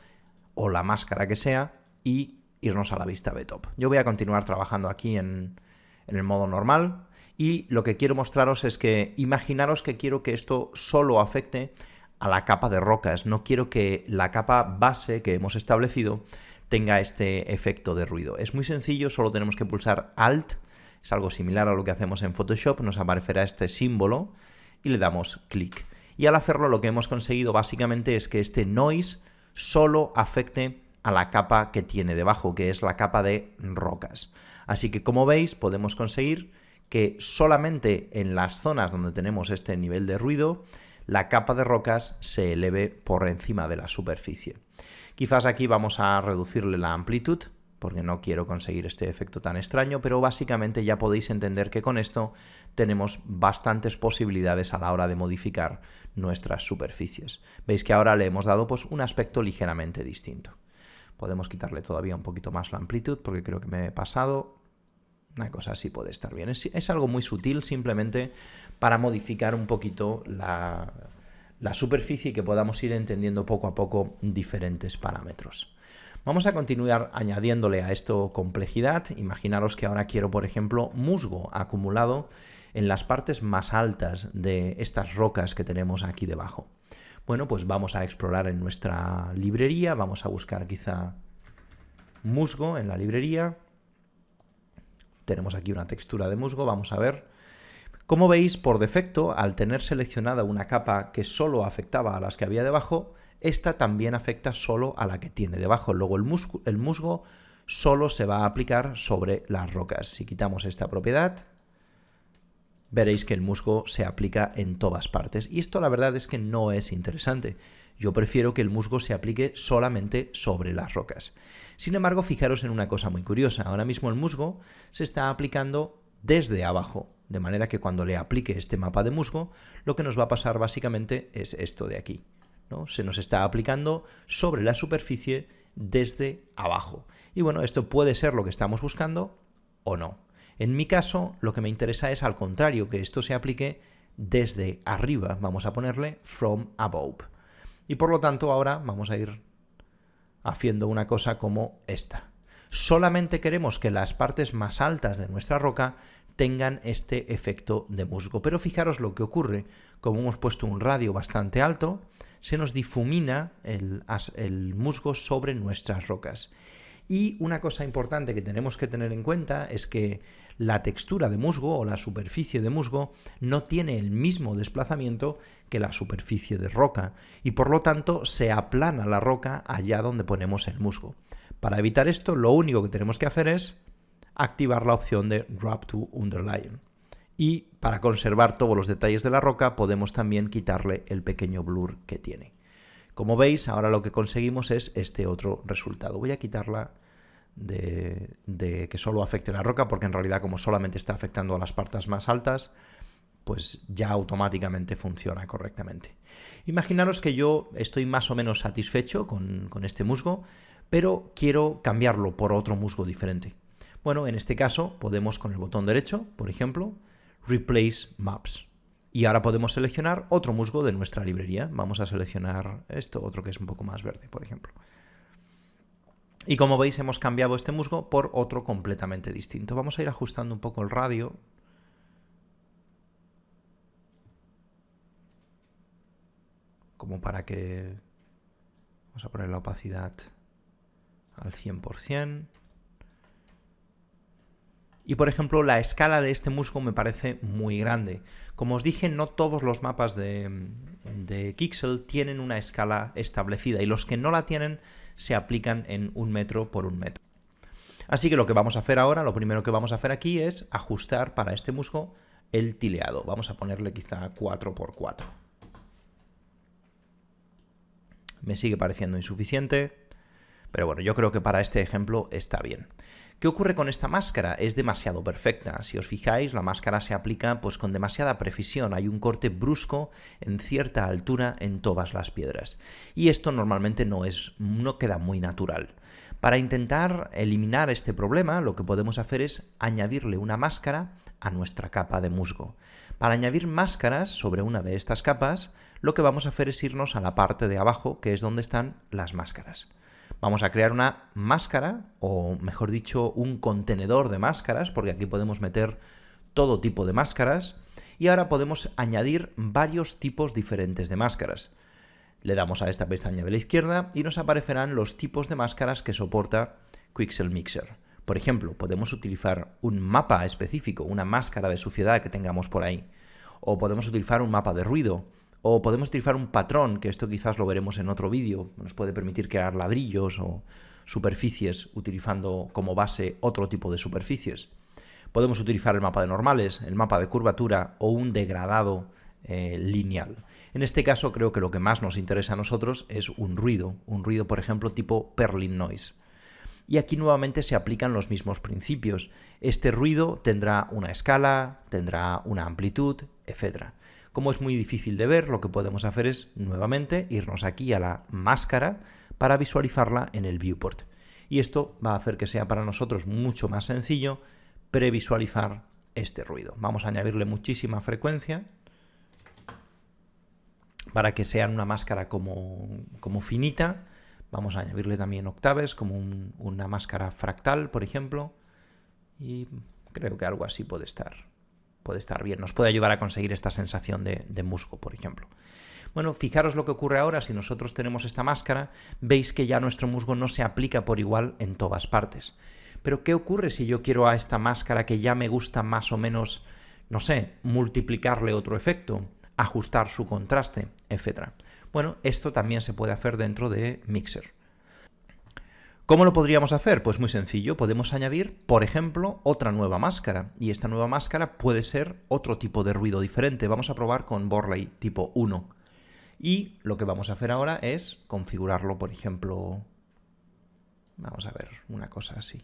o la máscara que sea y irnos a la vista B-top. Yo voy a continuar trabajando aquí en el modo normal y lo que quiero mostraros es que imaginaros que quiero que esto solo afecte a la capa de rocas. No quiero que la capa base que hemos establecido tenga este efecto de ruido. Es muy sencillo, solo tenemos que pulsar Alt. Es algo similar a lo que hacemos en Photoshop, nos aparecerá este símbolo y le damos clic. Y al hacerlo lo que hemos conseguido básicamente es que este noise solo afecte a la capa que tiene debajo, que es la capa de rocas. Así que como veis podemos conseguir que solamente en las zonas donde tenemos este nivel de ruido, la capa de rocas se eleve por encima de la superficie. Quizás aquí vamos a reducirle la amplitud, porque no quiero conseguir este efecto tan extraño, pero básicamente ya podéis entender que con esto tenemos bastantes posibilidades a la hora de modificar nuestras superficies. Veis que ahora le hemos dado pues un aspecto ligeramente distinto. Podemos quitarle todavía un poquito más la amplitud, porque creo que me he pasado. Una cosa así puede estar bien. Es algo muy sutil, simplemente para modificar un poquito la superficie y que podamos ir entendiendo poco a poco diferentes parámetros. Vamos a continuar añadiéndole a esto complejidad. Imaginaros que ahora quiero, por ejemplo, musgo acumulado en las partes más altas de estas rocas que tenemos aquí debajo. Bueno, pues vamos a explorar en nuestra librería, vamos a buscar quizá musgo en la librería. Tenemos aquí una textura de musgo, vamos a ver. Como veis, por defecto, al tener seleccionada una capa que solo afectaba a las que había debajo, esta también afecta solo a la que tiene debajo. Luego el musgo solo se va a aplicar sobre las rocas. Si quitamos esta propiedad, veréis que el musgo se aplica en todas partes. Y esto la verdad es que no es interesante. Yo prefiero que el musgo se aplique solamente sobre las rocas. Sin embargo, fijaros en una cosa muy curiosa. Ahora mismo el musgo se está aplicando desde abajo, de manera que cuando le aplique este mapa de musgo, lo que nos va a pasar básicamente es esto de aquí. ¿no? Se nos está aplicando sobre la superficie desde abajo. Y bueno, esto puede ser lo que estamos buscando o no. En mi caso, lo que me interesa es al contrario, que esto se aplique desde arriba. Vamos a ponerle from above. Y por lo tanto ahora vamos a ir haciendo una cosa como esta. Solamente queremos que las partes más altas de nuestra roca tengan este efecto de musgo. Pero fijaros lo que ocurre. Como hemos puesto un radio bastante alto, se nos difumina el musgo sobre nuestras rocas. Y una cosa importante que tenemos que tener en cuenta es que la textura de musgo o la superficie de musgo no tiene el mismo desplazamiento que la superficie de roca y por lo tanto se aplana la roca allá donde ponemos el musgo. Para evitar esto, lo único que tenemos que hacer es activar la opción de Wrap to Underline. Y para conservar todos los detalles de la roca podemos también quitarle el pequeño blur que tiene. Como veis, ahora lo que conseguimos es este otro resultado. Voy a quitarla de que solo afecte la roca, porque en realidad como solamente está afectando a las partes más altas, pues ya automáticamente funciona correctamente. Imaginaros que yo estoy más o menos satisfecho con este musgo, pero quiero cambiarlo por otro musgo diferente. Bueno, en este caso podemos con el botón derecho, por ejemplo, Replace Maps. Y ahora podemos seleccionar otro musgo de nuestra librería. Vamos a seleccionar esto, otro que es un poco más verde, por ejemplo. Y como veis, hemos cambiado este musgo por otro completamente distinto. Vamos a ir ajustando un poco el radio. Como para que... Vamos a poner la opacidad al 100%. Y por ejemplo, la escala de este musgo me parece muy grande. Como os dije, no todos los mapas de Quixel tienen una escala establecida y los que no la tienen se aplican en 1 metro por 1 metro. Así que lo que vamos a hacer ahora, lo primero que vamos a hacer aquí es ajustar para este musgo el tileado. Vamos a ponerle quizá 4×4. Me sigue pareciendo insuficiente, pero bueno, yo creo que para este ejemplo está bien. ¿Qué ocurre con esta máscara? Es demasiado perfecta. Si os fijáis, la máscara se aplica pues con demasiada precisión. Hay un corte brusco en cierta altura en todas las piedras. Y esto normalmente no queda muy natural. Para intentar eliminar este problema, lo que podemos hacer es añadirle una máscara a nuestra capa de musgo. Para añadir máscaras sobre una de estas capas, lo que vamos a hacer es irnos a la parte de abajo, que es donde están las máscaras. Vamos a crear una máscara, o mejor dicho, un contenedor de máscaras, porque aquí podemos meter todo tipo de máscaras, y ahora podemos añadir varios tipos diferentes de máscaras. Le damos a esta pestaña de la izquierda y nos aparecerán los tipos de máscaras que soporta Quixel Mixer. Por ejemplo, podemos utilizar un mapa específico, una máscara de suciedad que tengamos por ahí, o podemos utilizar un mapa de ruido, o podemos utilizar un patrón, que esto quizás lo veremos en otro vídeo, nos puede permitir crear ladrillos o superficies utilizando como base otro tipo de superficies. Podemos utilizar el mapa de normales, el mapa de curvatura o un degradado lineal. En este caso creo que lo que más nos interesa a nosotros es un ruido por ejemplo tipo Perlin Noise. Y aquí nuevamente se aplican los mismos principios. Este ruido tendrá una escala, tendrá una amplitud, etc. Como es muy difícil de ver, lo que podemos hacer es nuevamente irnos aquí a la máscara para visualizarla en el viewport. Y esto va a hacer que sea para nosotros mucho más sencillo previsualizar este ruido. Vamos a añadirle muchísima frecuencia para que sea una máscara como finita. Vamos a añadirle también octaves, como una máscara fractal, por ejemplo. Y creo que algo así puede estar bien. Nos puede ayudar a conseguir esta sensación de musgo, por ejemplo. Bueno, fijaros lo que ocurre ahora. Si nosotros tenemos esta máscara, veis que ya nuestro musgo no se aplica por igual en todas partes. Pero ¿qué ocurre si yo quiero a esta máscara que ya me gusta más o menos, no sé, multiplicarle otro efecto, ajustar su contraste, etc.? Bueno, esto también se puede hacer dentro de Mixer. ¿Cómo lo podríamos hacer? Pues muy sencillo, podemos añadir, por ejemplo, otra nueva máscara, y esta nueva máscara puede ser otro tipo de ruido diferente. Vamos a probar con Borley tipo 1. Y lo que vamos a hacer ahora es configurarlo, por ejemplo, vamos a ver, una cosa así.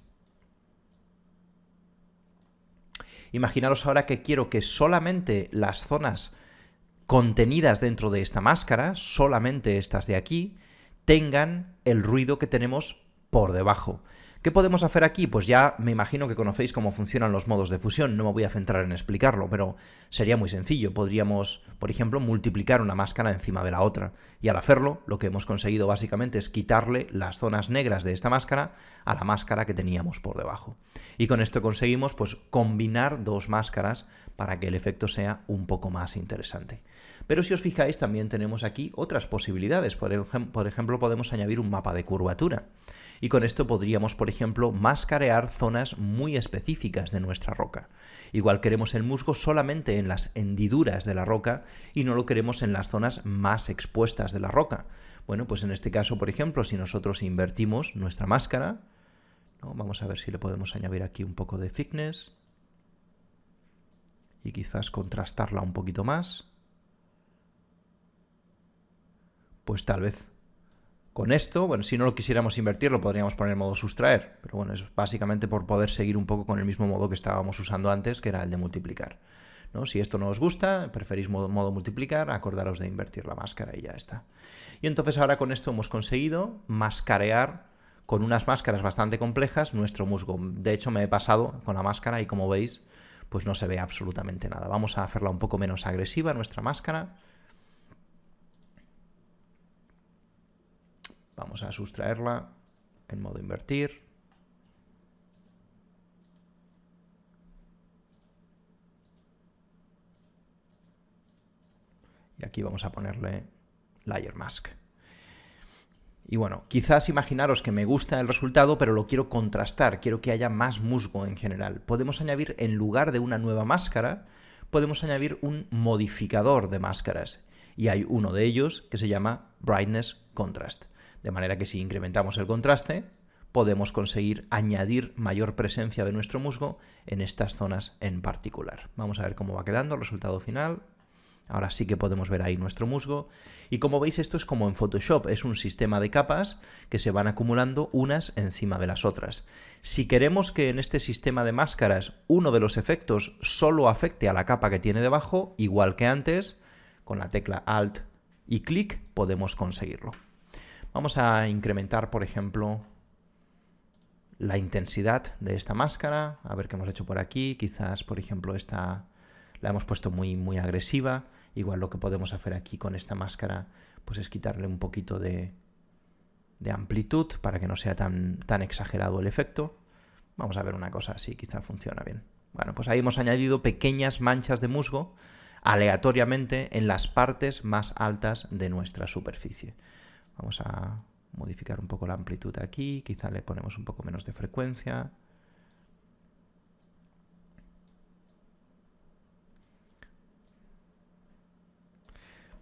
Imaginaros ahora que quiero que solamente las zonas contenidas dentro de esta máscara, solamente estas de aquí, tengan el ruido que tenemos por debajo. ¿Qué podemos hacer aquí? Pues ya me imagino que conocéis cómo funcionan los modos de fusión, no me voy a centrar en explicarlo, pero sería muy sencillo. Podríamos, por ejemplo, multiplicar una máscara encima de la otra, y al hacerlo, lo que hemos conseguido básicamente es quitarle las zonas negras de esta máscara a la máscara que teníamos por debajo. Y con esto conseguimos, pues, combinar dos máscaras para que el efecto sea un poco más interesante. Pero si os fijáis, también tenemos aquí otras posibilidades. Por ejemplo, podemos añadir un mapa de curvatura. Y con esto podríamos, por ejemplo, mascarear zonas muy específicas de nuestra roca. Igual queremos el musgo solamente en las hendiduras de la roca y no lo queremos en las zonas más expuestas de la roca. Bueno, pues en este caso, por ejemplo, si nosotros invertimos nuestra máscara, ¿no? Vamos a ver si le podemos añadir aquí un poco de thickness y quizás contrastarla un poquito más. Pues tal vez con esto, bueno, si no lo quisiéramos invertir, lo podríamos poner en modo sustraer, pero bueno, es básicamente por poder seguir un poco con el mismo modo que estábamos usando antes, que era el de multiplicar, ¿no? Si esto no os gusta, preferís modo multiplicar, acordaros de invertir la máscara y ya está. Y entonces ahora con esto hemos conseguido mascarear con unas máscaras bastante complejas nuestro musgo. De hecho, me he pasado con la máscara y como veis, pues no se ve absolutamente nada. Vamos a hacerla un poco menos agresiva, nuestra máscara. Vamos a sustraerla en modo invertir. Y aquí vamos a ponerle Layer Mask. Y bueno, quizás imaginaros que me gusta el resultado, pero lo quiero contrastar, quiero que haya más musgo en general. Podemos añadir, en lugar de una nueva máscara, podemos añadir un modificador de máscaras. Y hay uno de ellos que se llama Brightness Contrast. De manera que si incrementamos el contraste, podemos conseguir añadir mayor presencia de nuestro musgo en estas zonas en particular. Vamos a ver cómo va quedando el resultado final. Ahora sí que podemos ver ahí nuestro musgo. Y como veis, esto es como en Photoshop, es un sistema de capas que se van acumulando unas encima de las otras. Si queremos que en este sistema de máscaras uno de los efectos solo afecte a la capa que tiene debajo, igual que antes, con la tecla Alt y clic podemos conseguirlo. Vamos a incrementar, por ejemplo, la intensidad de esta máscara. A ver qué hemos hecho por aquí. Quizás, por ejemplo, esta la hemos puesto muy agresiva. Igual lo que podemos hacer aquí con esta máscara pues es quitarle un poquito de amplitud para que no sea tan exagerado el efecto. Vamos a ver una cosa así, quizá funciona bien. Bueno, pues ahí hemos añadido pequeñas manchas de musgo aleatoriamente en las partes más altas de nuestra superficie. Vamos a modificar un poco la amplitud aquí, quizá le ponemos un poco menos de frecuencia.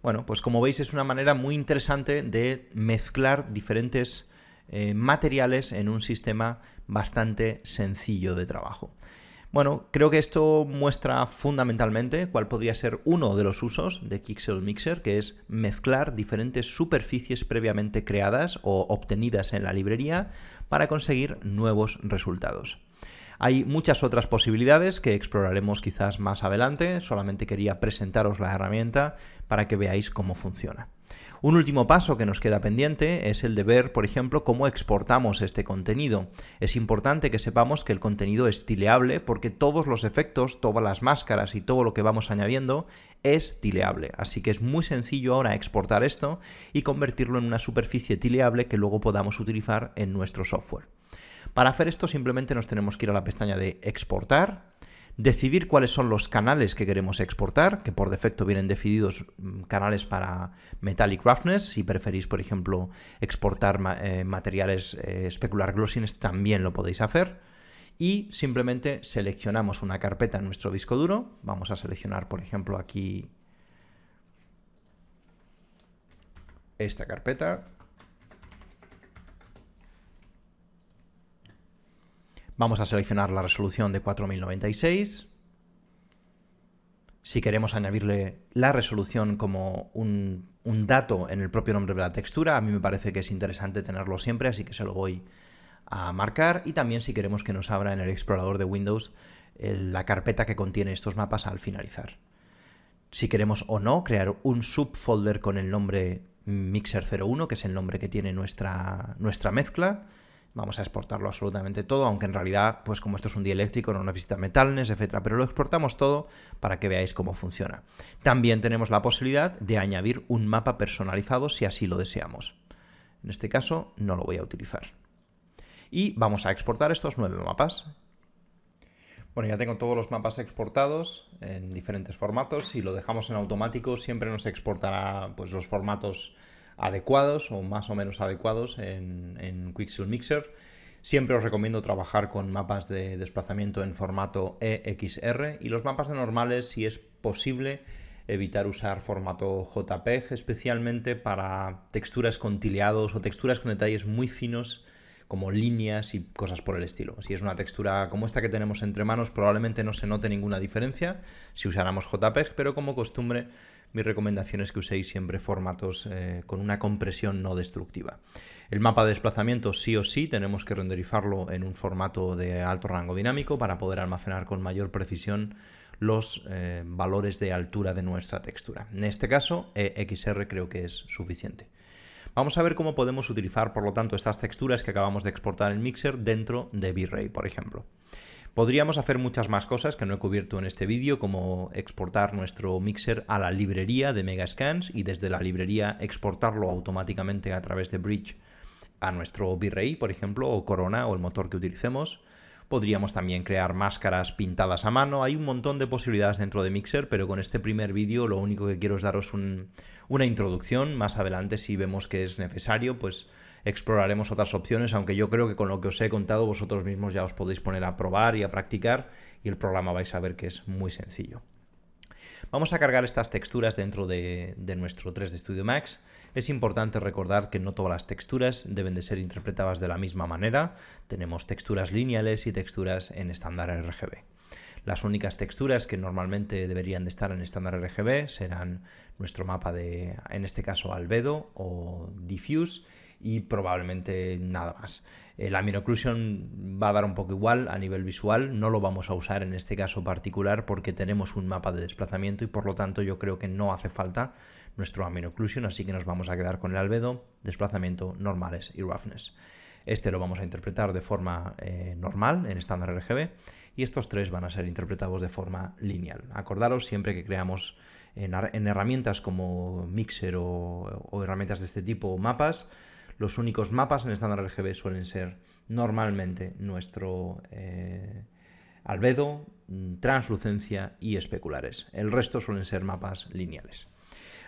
Bueno, pues como veis es una manera muy interesante de mezclar diferentes materiales en un sistema bastante sencillo de trabajo. Bueno, creo que esto muestra fundamentalmente cuál podría ser uno de los usos de Quixel Mixer, que es mezclar diferentes superficies previamente creadas o obtenidas en la librería para conseguir nuevos resultados. Hay muchas otras posibilidades que exploraremos quizás más adelante, solamente quería presentaros la herramienta para que veáis cómo funciona. Un último paso que nos queda pendiente es el de ver, por ejemplo, cómo exportamos este contenido. Es importante que sepamos que el contenido es tileable porque todos los efectos, todas las máscaras y todo lo que vamos añadiendo es tileable. Así que es muy sencillo ahora exportar esto y convertirlo en una superficie tileable que luego podamos utilizar en nuestro software. Para hacer esto simplemente nos tenemos que ir a la pestaña de exportar, decidir cuáles son los canales que queremos exportar, que por defecto vienen definidos canales para Metallic Roughness. Si preferís, por ejemplo, exportar materiales Specular Glossiness, también lo podéis hacer. Y simplemente seleccionamos una carpeta en nuestro disco duro. Vamos a seleccionar, por ejemplo, aquí esta carpeta. Vamos a seleccionar la resolución de 4096. Si queremos añadirle la resolución como un dato en el propio nombre de la textura, a mí me parece que es interesante tenerlo siempre, así que se lo voy a marcar. Y también si queremos que nos abra en el explorador de Windows la carpeta que contiene estos mapas al finalizar. si queremos o no crear un subfolder con el nombre Mixer01, que es el nombre que tiene nuestra mezcla. Vamos a exportarlo absolutamente todo, aunque en realidad, pues como esto es un dieléctrico, no necesita metales, etcétera, pero lo exportamos todo para que veáis cómo funciona. También tenemos la posibilidad de añadir un mapa personalizado si así lo deseamos. En este caso no lo voy a utilizar. Y vamos a exportar estos 9 mapas. Bueno, ya tengo todos los mapas exportados en diferentes formatos. Si lo dejamos en automático, siempre nos exportará pues, los formatos adecuados o más o menos adecuados en Quixel Mixer. Siempre os recomiendo trabajar con mapas de desplazamiento en formato EXR y los mapas de normales, si es posible, evitar usar formato JPEG, especialmente para texturas con tileados o texturas con detalles muy finos como líneas y cosas por el estilo. Si es una textura como esta que tenemos entre manos, probablemente no se note ninguna diferencia si usáramos JPEG, pero como costumbre, mi recomendación es que uséis siempre formatos con una compresión no destructiva. El mapa de desplazamiento sí o sí tenemos que renderizarlo en un formato de alto rango dinámico para poder almacenar con mayor precisión los valores de altura de nuestra textura. En este caso, EXR creo que es suficiente. Vamos a ver cómo podemos utilizar, por lo tanto, estas texturas que acabamos de exportar en Mixer dentro de V-Ray, por ejemplo. Podríamos hacer muchas más cosas que no he cubierto en este vídeo, como exportar nuestro Mixer a la librería de Megascans y desde la librería exportarlo automáticamente a través de Bridge a nuestro V-Ray, por ejemplo, o Corona o el motor que utilicemos. Podríamos también crear máscaras pintadas a mano. Hay un montón de posibilidades dentro de Mixer, pero con este primer vídeo lo único que quiero es daros una introducción. Más adelante, si vemos que es necesario, pues exploraremos otras opciones, aunque yo creo que con lo que os he contado vosotros mismos ya os podéis poner a probar y a practicar y el programa vais a ver que es muy sencillo. Vamos a cargar estas texturas dentro de nuestro 3D Studio Max. Es importante recordar que no todas las texturas deben de ser interpretadas de la misma manera. Tenemos texturas lineales y texturas en estándar RGB. Las únicas texturas que normalmente deberían de estar en estándar RGB serán nuestro mapa de, en este caso, albedo o diffuse, y probablemente nada más. La Ambient Occlusion va a dar un poco igual a nivel visual, no lo vamos a usar en este caso particular porque tenemos un mapa de desplazamiento y por lo tanto yo creo que no hace falta nuestro Ambient Occlusion, así que nos vamos a quedar con el albedo, desplazamiento, normales y roughness. Este lo vamos a interpretar de forma normal en estándar RGB y estos tres van a ser interpretados de forma lineal. Acordaros siempre que creamos en herramientas como Mixer o herramientas de este tipo, mapas, los únicos mapas en estándar RGB suelen ser normalmente nuestro albedo, translucencia y especulares. El resto suelen ser mapas lineales.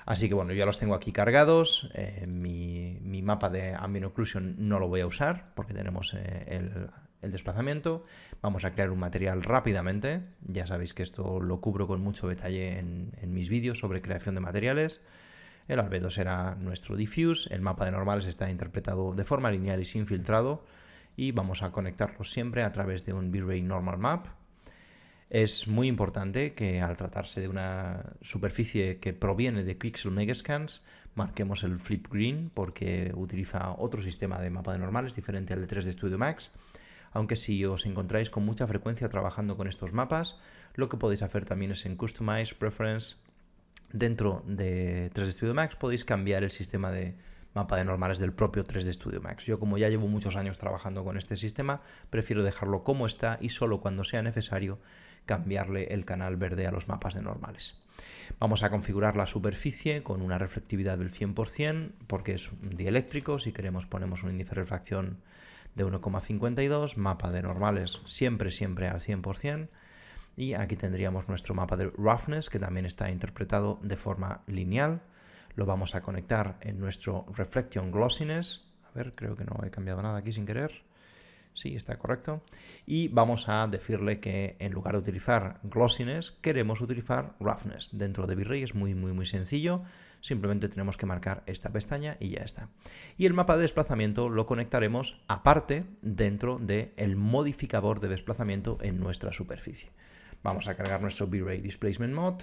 Así que bueno, ya los tengo aquí cargados. Mi mapa de Ambient Occlusion no lo voy a usar porque tenemos el desplazamiento. Vamos a crear un material rápidamente. Ya sabéis que esto lo cubro con mucho detalle en mis vídeos sobre creación de materiales. El albedo será nuestro diffuse, el mapa de normales está interpretado de forma lineal y sin filtrado y vamos a conectarlos siempre a través de un V-Ray Normal Map. Es muy importante que al tratarse de una superficie que proviene de Quixel Megascans marquemos el flip green porque utiliza otro sistema de mapa de normales diferente al de 3D Studio Max. Aunque si os encontráis con mucha frecuencia trabajando con estos mapas, lo que podéis hacer también es en Customize, Preference. Dentro de 3D Studio Max podéis cambiar el sistema de mapa de normales del propio 3D Studio Max. Yo, como ya llevo muchos años trabajando con este sistema, prefiero dejarlo como está y solo cuando sea necesario cambiarle el canal verde a los mapas de normales. Vamos a configurar la superficie con una reflectividad del 100% porque es un dieléctrico. Si queremos ponemos un índice de refracción de 1,52, mapa de normales siempre al 100%. Y aquí tendríamos nuestro mapa de roughness, que también está interpretado de forma lineal. Lo vamos a conectar en nuestro reflection glossiness. A ver, creo que no he cambiado nada aquí sin querer. Sí, está correcto. Y vamos a decirle que en lugar de utilizar glossiness, queremos utilizar roughness. Dentro de V-Ray es muy sencillo. Simplemente tenemos que marcar esta pestaña y ya está. Y el mapa de desplazamiento lo conectaremos aparte dentro del modificador de desplazamiento en nuestra superficie. Vamos a cargar nuestro V-Ray Displacement Mod,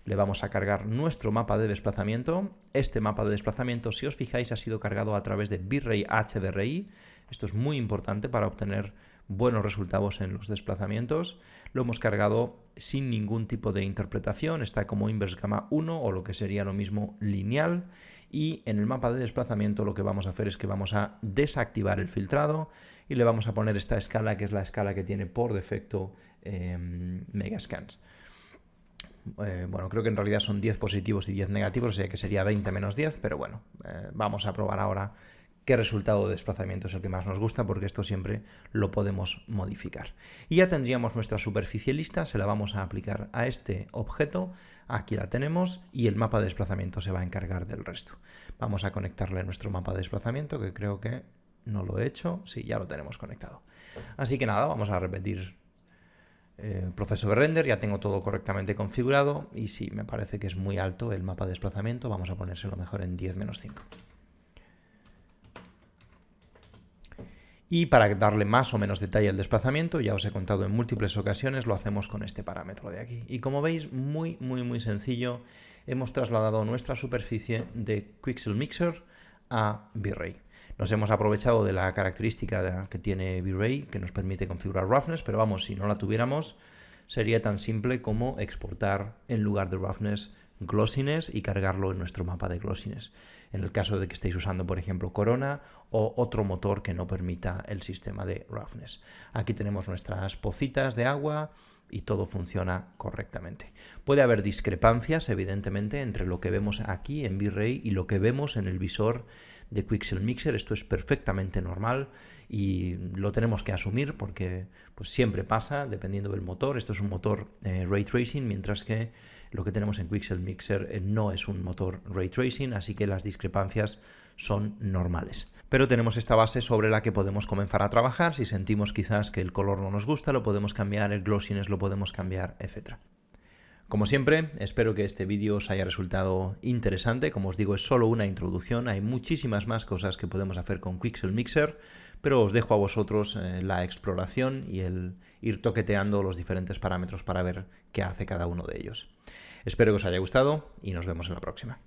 le vamos a cargar nuestro mapa de desplazamiento. Este mapa de desplazamiento, si os fijáis, ha sido cargado a través de V-Ray HDRI. Esto es muy importante para obtener buenos resultados en los desplazamientos. Lo hemos cargado sin ningún tipo de interpretación, está como inverse gamma 1 o lo que sería lo mismo lineal. Y en el mapa de desplazamiento lo que vamos a hacer es que vamos a desactivar el filtrado y le vamos a poner esta escala, que es la escala que tiene por defecto Megascans. Bueno, creo que en realidad son 10 positivos y 10 negativos, o sea que sería 20 menos 10, pero bueno, vamos a probar ahora qué resultado de desplazamiento es el que más nos gusta, porque esto siempre lo podemos modificar. Y ya tendríamos nuestra superficie lista, se la vamos a aplicar a este objeto, aquí la tenemos, y el mapa de desplazamiento se va a encargar del resto. Vamos a conectarle nuestro mapa de desplazamiento, que creo que no lo he hecho, sí, ya lo tenemos conectado. Así que nada, vamos a repetir proceso de render, ya tengo todo correctamente configurado, y sí, me parece que es muy alto el mapa de desplazamiento, vamos a ponérselo mejor en 10-5. Y para darle más o menos detalle al desplazamiento, ya os he contado en múltiples ocasiones, lo hacemos con este parámetro de aquí. Y como veis, muy sencillo, hemos trasladado nuestra superficie de Quixel Mixer a V-Ray. Nos hemos aprovechado de la característica que tiene V-Ray, que nos permite configurar roughness, pero vamos, si no la tuviéramos, sería tan simple como exportar en lugar de roughness glossiness y cargarlo en nuestro mapa de glossiness, en el caso de que estéis usando, por ejemplo, Corona o otro motor que no permita el sistema de roughness. Aquí tenemos nuestras pocitas de agua y todo funciona correctamente. Puede haber discrepancias, evidentemente, entre lo que vemos aquí en V-Ray y lo que vemos en el visor de Quixel Mixer. Esto es perfectamente normal y lo tenemos que asumir porque pues, siempre pasa, dependiendo del motor. Esto es un motor Ray Tracing, mientras que lo que tenemos en Quixel Mixer no es un motor Ray Tracing, así que las discrepancias son normales. Pero tenemos esta base sobre la que podemos comenzar a trabajar. Si sentimos quizás que el color no nos gusta, lo podemos cambiar, el glossiness lo podemos cambiar, etc. Como siempre, espero que este vídeo os haya resultado interesante. Como os digo, es solo una introducción. Hay muchísimas más cosas que podemos hacer con Quixel Mixer, pero os dejo a vosotros la exploración y el ir toqueteando los diferentes parámetros para ver qué hace cada uno de ellos. Espero que os haya gustado y nos vemos en la próxima.